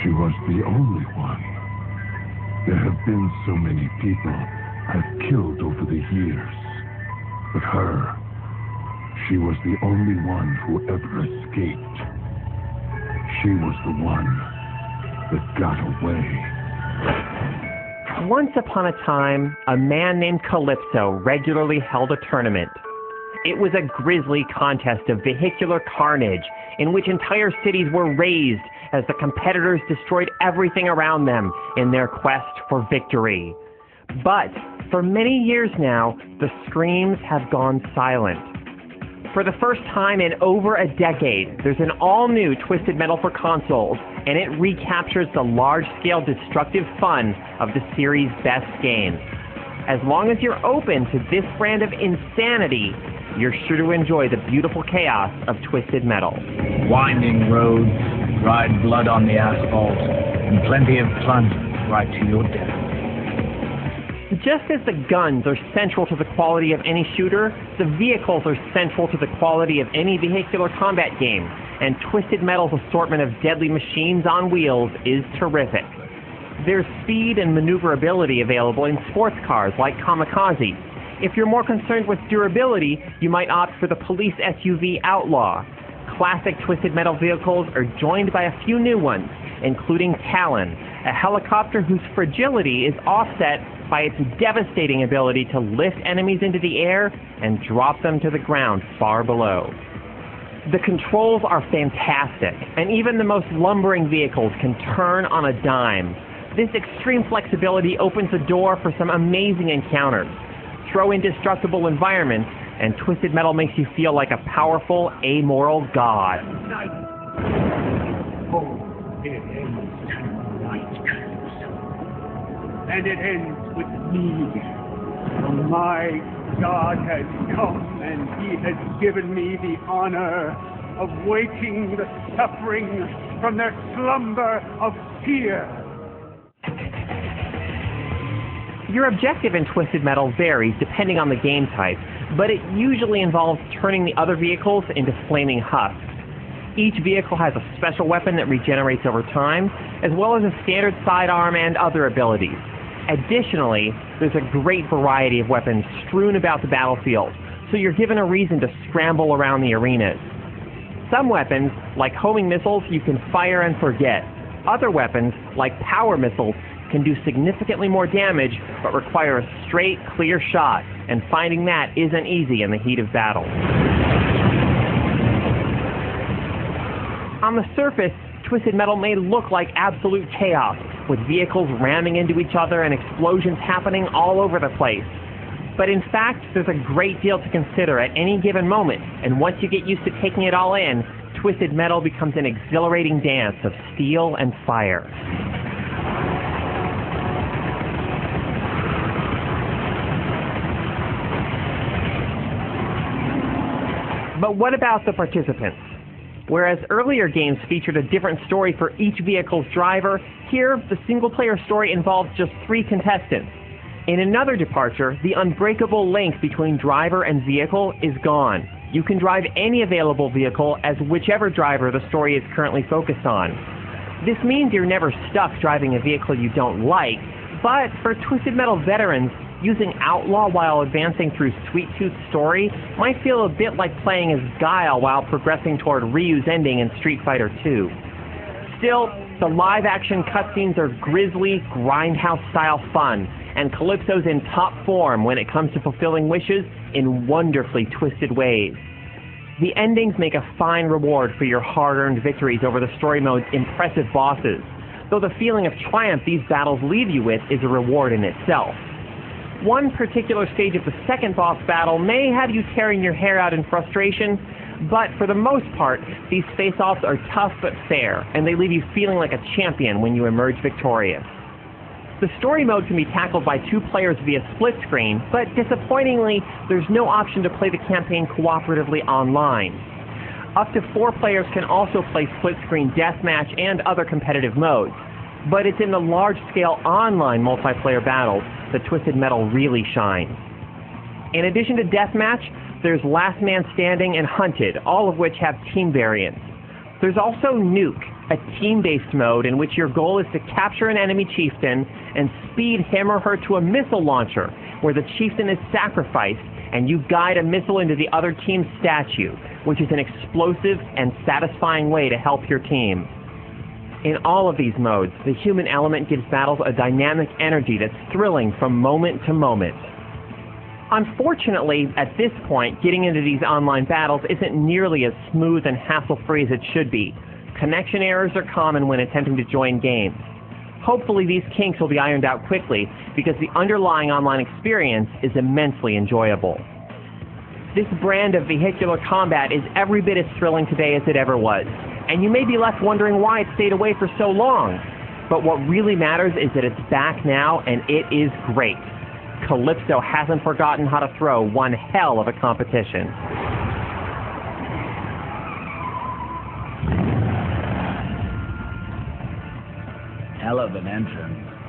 She was the only one. There have been so many people I've killed over the years. But her, she was the only one who ever escaped. She was the one that got away. Once upon a time, a man named Calypso regularly held a tournament. It was a grisly contest of vehicular carnage in which entire cities were razed as the competitors destroyed everything around them in their quest for victory. But for many years now, the screams have gone silent. For the first time in over a decade, there's an all-new Twisted Metal for consoles, and it recaptures the large-scale destructive fun of the series' best games. As long as you're open to this brand of insanity, you're sure to enjoy the beautiful chaos of Twisted Metal. Winding roads, dried blood on the asphalt, and plenty of plunder right to your death. Just as the guns are central to the quality of any shooter, the vehicles are central to the quality of any vehicular combat game, and Twisted Metal's assortment of deadly machines on wheels is terrific. There's speed and maneuverability available in sports cars like Kamikaze. If you're more concerned with durability, you might opt for the police SUV Outlaw. Classic Twisted Metal vehicles are joined by a few new ones, including Talon, a helicopter whose fragility is offset by its devastating ability to lift enemies into the air and drop them to the ground far below. The controls are fantastic, and even the most lumbering vehicles can turn on a dime. This extreme flexibility opens the door for some amazing encounters. Throw indestructible environments, and Twisted Metal makes you feel like a powerful, amoral god. Oh, it ends tonight, Calypso. And it ends with me. For my God has come, and he has given me the honor of waking the suffering from their slumber of fear. Your objective in Twisted Metal varies depending on the game type, but it usually involves turning the other vehicles into flaming husks. Each vehicle has a special weapon that regenerates over time, as well as a standard sidearm and other abilities. Additionally, there's a great variety of weapons strewn about the battlefield, so you're given a reason to scramble around the arenas. Some weapons, like homing missiles, you can fire and forget. Other weapons, like power missiles, can do significantly more damage, but require a straight, clear shot, and finding that isn't easy in the heat of battle. On the surface, Twisted Metal may look like absolute chaos, with vehicles ramming into each other and explosions happening all over the place. But in fact, there's a great deal to consider at any given moment, and once you get used to taking it all in, Twisted Metal becomes an exhilarating dance of steel and fire. But what about the participants? Whereas earlier games featured a different story for each vehicle's driver, here the single-player story involves just 3 contestants. In another departure, the unbreakable link between driver and vehicle is gone. You can drive any available vehicle as whichever driver the story is currently focused on. This means you're never stuck driving a vehicle you don't like, but for Twisted Metal veterans, using Outlaw while advancing through Sweet Tooth's story might feel a bit like playing as Guile while progressing toward Ryu's ending in Street Fighter II. Still, the live-action cutscenes are grisly, grindhouse-style fun, and Calypso's in top form when it comes to fulfilling wishes in wonderfully twisted ways. The endings make a fine reward for your hard-earned victories over the story mode's impressive bosses, though the feeling of triumph these battles leave you with is a reward in itself. One particular stage of the second boss battle may have you tearing your hair out in frustration, but for the most part, these face-offs are tough but fair, and they leave you feeling like a champion when you emerge victorious. The story mode can be tackled by 2 players via split screen, but disappointingly, there's no option to play the campaign cooperatively online. Up to 4 players can also play split screen deathmatch and other competitive modes, but it's in the large-scale online multiplayer battles that Twisted Metal really shines. In addition to deathmatch, there's Last Man Standing and Hunted, all of which have team variants. There's also Nuke, a team-based mode in which your goal is to capture an enemy chieftain and speed him or her to a missile launcher, where the chieftain is sacrificed and you guide a missile into the other team's statue, which is an explosive and satisfying way to help your team. In all of these modes, the human element gives battles a dynamic energy that's thrilling from moment to moment. Unfortunately, at this point, getting into these online battles isn't nearly as smooth and hassle-free as it should be. Connection errors are common when attempting to join games. Hopefully these kinks will be ironed out quickly, because the underlying online experience is immensely enjoyable. This brand of vehicular combat is every bit as thrilling today as it ever was, and you may be left wondering why it stayed away for so long. But what really matters is that it's back now, and it is great. Calypso hasn't forgotten how to throw one hell of a competition. Hell of an entrance.